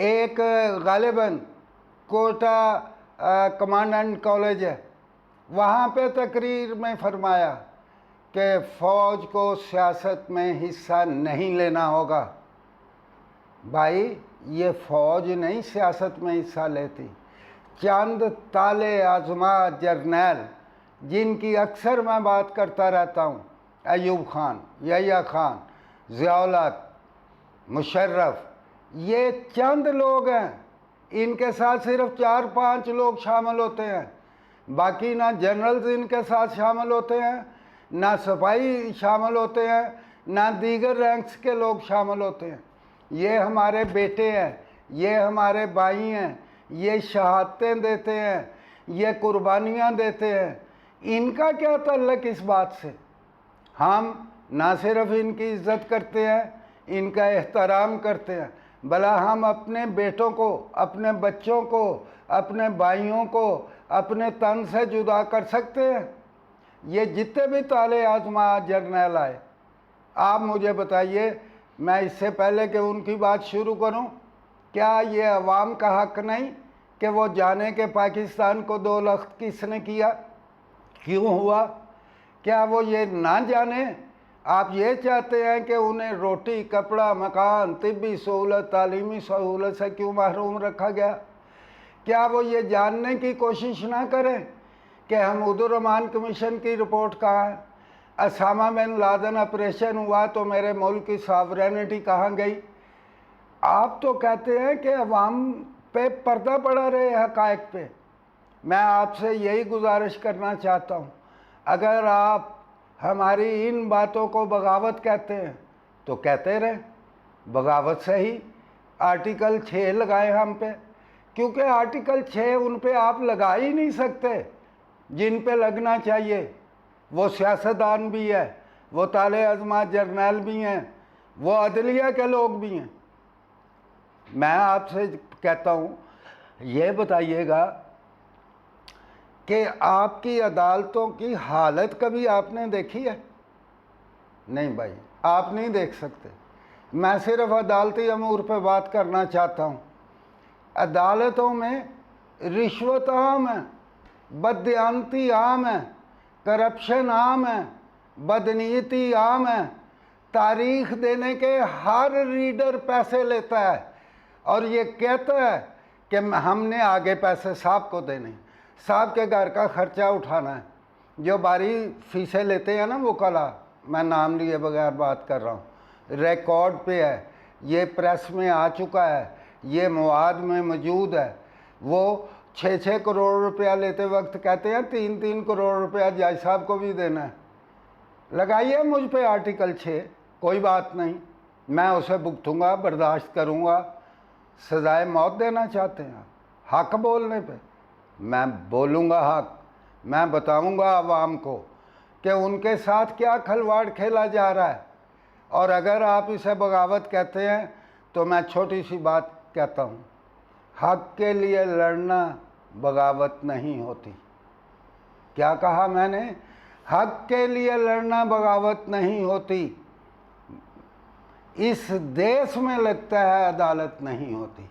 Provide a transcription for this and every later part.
ایک غالباً quota commandant college ہے، وہاں پہ تقریر میں فرمایا کہ فوج کو سیاست میں حصہ نہیں لینا ہوگا۔ بھائی یہ فوج نہیں سیاست میں حصہ لیتی، چند تالے آزما جرنیل جن کی اکثر میں بات کرتا رہتا ہوں، ایوب خان، یحییٰ خان، ضیاء الحق، مشرف، یہ چند لوگ ہیں، ان کے ساتھ صرف 4-5 لوگ شامل ہوتے ہیں، باقی نہ جنرلز ان کے ساتھ شامل ہوتے ہیں، نہ سپاہی شامل ہوتے ہیں، نہ دیگر رینکس کے لوگ شامل ہوتے ہیں۔ یہ ہمارے بیٹے ہیں، یہ ہمارے بھائی ہیں، یہ شہادتیں دیتے ہیں، یہ قربانیاں دیتے ہیں، ان کا کیا تعلق اس بات سے؟ ہم نہ صرف ان کی عزت کرتے ہیں، ان کا احترام کرتے ہیں، بلا ہم اپنے بیٹوں کو، اپنے بچوں کو، اپنے بھائیوں کو اپنے تن سے جدا کر سکتے ہیں؟ یہ جتنے بھی تالے آزما جرنیل آئے، آپ مجھے بتائیے، میں اس سے پہلے کہ ان کی بات شروع کروں، کیا یہ عوام کا حق نہیں کہ وہ جانے کہ پاکستان کو 2 لخت کس نے کیا، کیوں ہوا؟ کیا وہ یہ نہ جانے؟ آپ یہ چاہتے ہیں کہ انہیں روٹی، کپڑا، مکان، طبی سہولت، تعلیمی سہولت سے کیوں محروم رکھا گیا؟ کیا وہ یہ جاننے کی کوشش نہ کریں کہ حمود الرحمن کمیشن کی رپورٹ کہاں ہے؟ اسامہ بن لادن آپریشن ہوا تو میرے ملک کی ساورینٹی کہاں گئی؟ آپ تو کہتے ہیں کہ عوام پہ پردہ پڑا رہے حقائق پہ۔ میں آپ سے یہی گزارش کرنا چاہتا ہوں، اگر آپ ہماری ان باتوں کو بغاوت کہتے ہیں تو کہتے رہیں، بغاوت سے ہی آرٹیکل 6 لگائیں ہم پہ، کیونکہ آرٹیکل 6 ان پہ آپ لگا ہی نہیں سکتے جن پہ لگنا چاہیے۔ وہ سیاستدان بھی ہے، وہ تالے آزما جرنیل بھی ہیں، وہ عدلیہ کے لوگ بھی ہیں۔ میں آپ سے کہتا ہوں، یہ بتائیے گا کہ آپ کی عدالتوں کی حالت کبھی آپ نے دیکھی ہے؟ نہیں بھائی، آپ نہیں دیکھ سکتے۔ میں صرف عدالتی امور پہ بات کرنا چاہتا ہوں۔ عدالتوں میں رشوت عام ہے، بددیانتی عام ہے، کرپشن عام ہے، بدنیتی عام ہے، تاریخ دینے کے ہر ریڈر پیسے لیتا ہے اور یہ کہتا ہے کہ ہم نے آگے پیسے صاحب کو دینے، صاحب کے گھر کا خرچہ اٹھانا ہے۔ جو باری فیسیں لیتے ہیں نا وکلا، میں نام لیے بغیر بات کر رہا ہوں، ریکارڈ پہ ہے، یہ پریس میں آ چکا ہے، یہ مواد میں موجود ہے، وہ 6 کروڑ روپیہ لیتے وقت کہتے ہیں 3 کروڑ روپیہ جج صاحب کو بھی دینا ہے۔ لگائیے مجھ پہ آرٹیکل 6، کوئی بات نہیں، میں اسے بھگتوں گا، برداشت کروں گا۔ سزائے موت دینا چاہتے ہیں حق بولنے پہ، میں بولوں گا حق، میں بتاؤں گا عوام کو کہ ان کے ساتھ کیا کھلواڑ کھیلا جا رہا ہے۔ اور اگر آپ اسے بغاوت کہتے ہیں تو میں چھوٹی سی بات کہتا ہوں، حق کے لیے لڑنا بغاوت نہیں ہوتی۔ کیا کہا میں نے؟ حق کے لیے لڑنا بغاوت نہیں ہوتی۔ اس دیس میں لگتا ہے عدالت نہیں ہوتی۔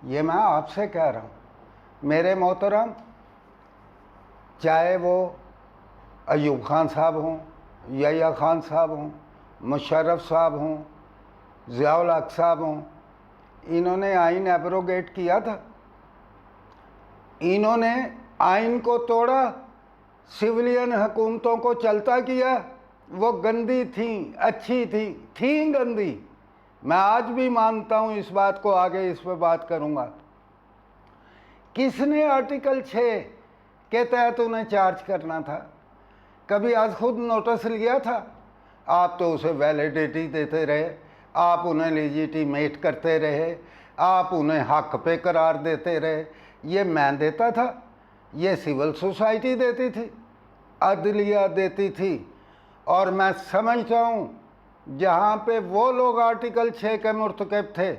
یہ میں آپ سے کہہ رہا ہوں میرے محترم، چاہے وہ ایوب خان صاحب ہوں، یحییٰ خان صاحب ہوں، مشرف صاحب ہوں، ضیاء الحق صاحب ہوں، انہوں نے آئین ایبروگیٹ کیا تھا، انہوں نے آئین کو توڑا، سویلین حکومتوں کو چلتا کیا۔ وہ گندی تھیں، اچھی تھیں گندی، میں آج بھی مانتا ہوں اس بات کو، آگے اس پہ بات کروں گا۔ کس نے آرٹیکل 6 کے تحت انہیں چارج کرنا تھا؟ کبھی از خود نوٹس لیا تھا؟ آپ تو اسے ویلیڈیٹی دیتے رہے، آپ انہیں لیجیٹیمیٹ کرتے رہے، آپ انہیں حق پہ قرار دیتے رہے۔ یہ میں دیتا تھا، یہ سول سوسائٹی دیتی تھی، عدلیہ دیتی تھی۔ اور میں سمجھتا ہوں جہاں پہ وہ لوگ آرٹیکل 6 کے مرتکب تھے،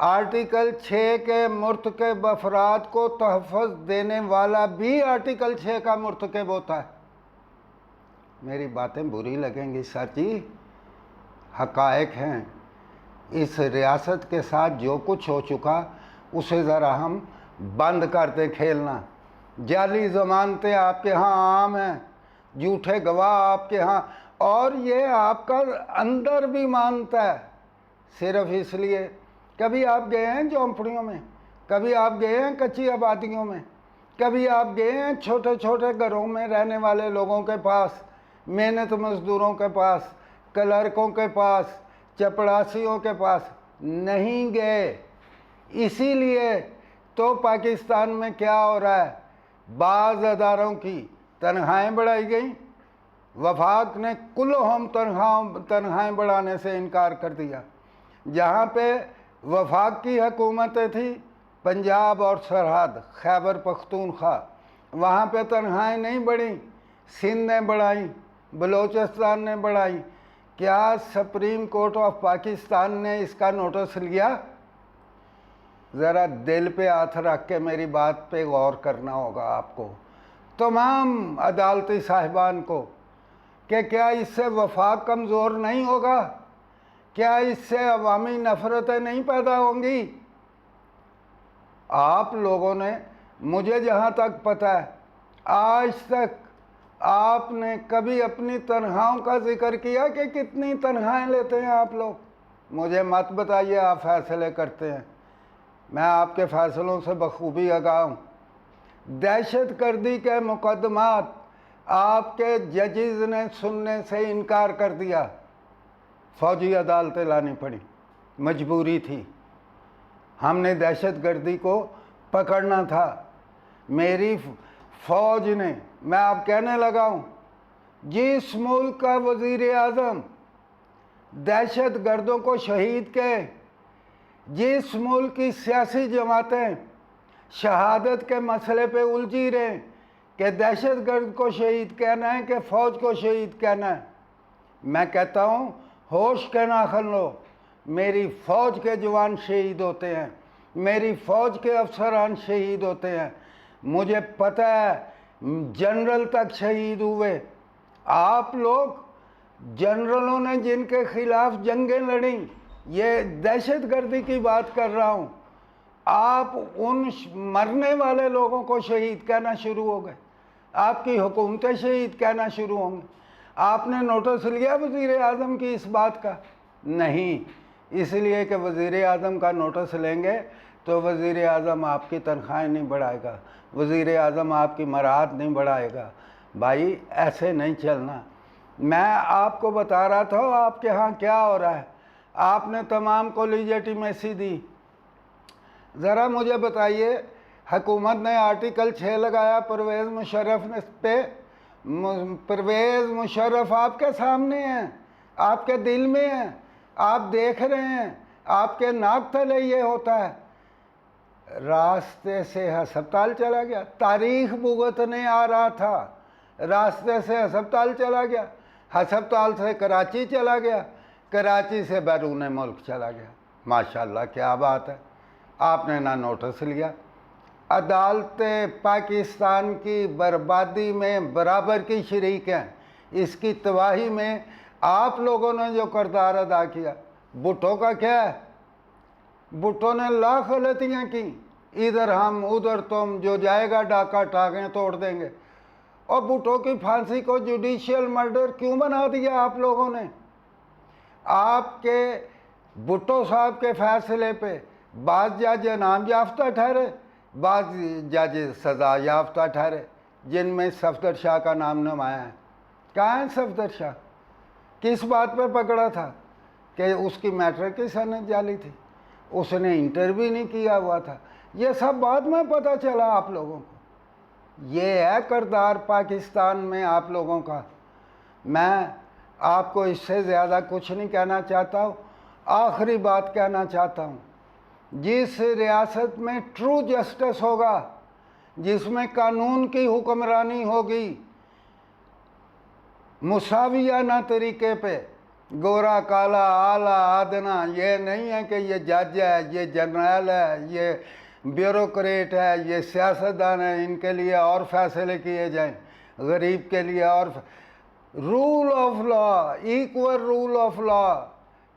آرٹیکل 6 کے مرتکب افراد کو تحفظ دینے والا بھی آرٹیکل 6 کا مرتکب ہوتا ہے۔ میری باتیں بری لگیں گی سر جی، حقائق ہیں، اس ریاست کے ساتھ جو کچھ ہو چکا اسے ذرا ہم بند کر دیں کھیلنا۔ جعلی ضمانتیں آپ کے ہاں عام ہیں، جھوٹے گواہ آپ کے ہاں، اور یہ آپ کا اندر بھی مانتا ہے، صرف اس لیے کبھی آپ گئے ہیں جھونپڑیوں میں، کبھی آپ گئے ہیں کچی آبادیوں میں، کبھی آپ گئے ہیں چھوٹے چھوٹے گھروں میں رہنے والے لوگوں کے پاس، محنت مزدوروں کے پاس، کلرکوں کے پاس، چپڑاسیوں کے پاس؟ نہیں گئے۔ اسی لیے تو پاکستان میں کیا ہو رہا ہے، بعض اداروں کی تنخواہیں بڑھائی گئیں، وفاق نے کلہم تنخواہیں بڑھانے سے انکار کر دیا۔ جہاں پہ وفاق کی حکومتیں تھیں، پنجاب اور سرحد خیبر پختونخوا، وہاں پہ تنخواہیں نہیں بڑھیں، سندھ نے بڑھائیں، بلوچستان نے بڑھائیں۔ کیا سپریم کورٹ آف پاکستان نے اس کا نوٹس لیا؟ ذرا دل پہ ہاتھ رکھ کے میری بات پہ غور کرنا ہوگا آپ کو، تمام عدالتی صاحبان کو، کہ کیا اس سے وفاق کمزور نہیں ہوگا؟ کیا اس سے عوامی نفرتیں نہیں پیدا ہوں گی؟ آپ لوگوں نے، مجھے جہاں تک پتہ ہے، آج تک آپ نے کبھی اپنی تنخواہوں کا ذکر کیا کہ کتنی تنخواہیں لیتے ہیں آپ لوگ؟ مجھے مت بتائیے، آپ فیصلے کرتے ہیں، میں آپ کے فیصلوں سے بخوبی آگاہ ہوں۔ دہشت گردی کے مقدمات آپ کے ججز نے سننے سے انکار کر دیا، فوجی عدالتیں لانی پڑی، مجبوری تھی، ہم نے دہشت گردی کو پکڑنا تھا۔ میری فوج نے، میں اب کہنے لگا ہوں، جس ملک کا وزیر اعظم دہشت گردوں کو شہید کہے، جس ملک کی سیاسی جماعتیں شہادت کے مسئلے پہ الجھی رہیں کہ دہشت گرد کو شہید کہنا ہے کہ فوج کو شہید کہنا ہے، میں کہتا ہوں ہوش کے ناخن لو، میری فوج کے جوان شہید ہوتے ہیں، میری فوج کے افسران شہید ہوتے ہیں، مجھے پتہ ہے جنرل تک شہید ہوئے۔ آپ لوگ جنرلوں نے جن کے خلاف جنگیں لڑیں، یہ دہشت گردی کی بات کر رہا ہوں، آپ ان مرنے والے لوگوں کو شہید کہنا شروع ہو گئے، آپ کی حکومتیں شہید کہنا شروع ہوں گی۔ آپ نے نوٹس لیا وزیر اعظم کی اس بات کا؟ نہیں، اس لیے کہ وزیر اعظم کا نوٹس لیں گے تو وزیر اعظم آپ کی تنخواہیں نہیں بڑھائے گا، وزیر اعظم آپ کی مراعات نہیں بڑھائے گا۔ بھائی ایسے نہیں چلنا۔ میں آپ کو بتا رہا تھا آپ کے ہاں کیا ہو رہا ہے، آپ نے تمام کو لیجیٹیمیسی دی۔ ذرا مجھے بتائیے، حکومت نے آرٹیکل 6 لگایا پرویز مشرف پہ، پرویز مشرف آپ کے سامنے ہیں، آپ کے دل میں ہیں، آپ دیکھ رہے ہیں، آپ کے ناک تلے یہ ہوتا ہے۔ راستے سے ہسپتال چلا گیا، تاریخ بھگتنے آ رہا تھا، راستے سے ہسپتال چلا گیا، ہسپتال سے کراچی چلا گیا، کراچی سے بیرون ملک چلا گیا۔ ماشاءاللہ کیا بات ہے، آپ نے نہ نوٹس لیا۔ عدالتیں پاکستان کی بربادی میں برابر کی شریک ہیں، اس کی تباہی میں آپ لوگوں نے جو کردار ادا کیا۔ بھٹو کا کیا ہے؟ بھٹو نے لاکھ غلطیاں کی، ادھر ہم ادھر تم، جو جائے گا ڈاکہ ٹانگیں توڑ دیں گے۔ اور بھٹو کی پھانسی کو جوڈیشل مرڈر کیوں بنا دیا آپ لوگوں نے؟ آپ کے بھٹو صاحب کے فیصلے پہ بعض جج انعام یافتہ ٹھہرے، بعض جج سزا یافتہ ٹھہرے، جن میں صفدر شاہ کا نام نمایاں ہے۔ کہاں ہے صفدر شاہ؟ کس بات پہ پکڑا تھا؟ کہ اس کی میٹرک کی سند جعلی تھی، اس نے انٹرویو نہیں کیا ہوا تھا۔ یہ سب بعد میں پتہ چلا آپ لوگوں کو۔ یہ ہے کردار پاکستان میں آپ لوگوں کا۔ میں آپ کو اس سے زیادہ کچھ نہیں کہنا چاہتا ہوں۔ آخری بات کہنا چاہتا ہوں، جس ریاست میں ٹرو جسٹس ہوگا، جس میں قانون کی حکمرانی ہوگی، مساویانہ طریقے پہ، گورا کالا اعلیٰ ادنیٰ، یہ نہیں ہے کہ یہ جج ہے، یہ جرنیل ہے، یہ بیوروکریٹ ہے، یہ سیاستدان ہے، ان کے لیے اور فیصلے کیے جائیں، غریب کے لیے اور rule of law, equal rule of law,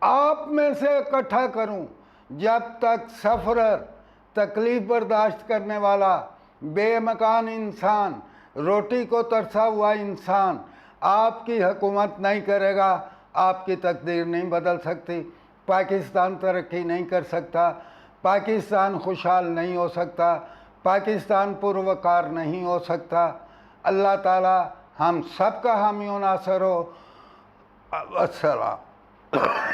آپ میں سے اکٹھا کروں جب تک سفرر، تکلیف برداشت کرنے والا، بے مکان انسان، روٹی کو ترسا ہوا انسان آپ کی حکومت نہیں کرے گا، آپ کی تقدیر نہیں بدل سکتی۔ پاکستان ترقی نہیں کر سکتا، پاکستان خوشحال نہیں ہو سکتا، پاکستان پروقار نہیں ہو سکتا۔ اللہ تعالی ہم سب کا حامی و ناصر ہو۔ السلام۔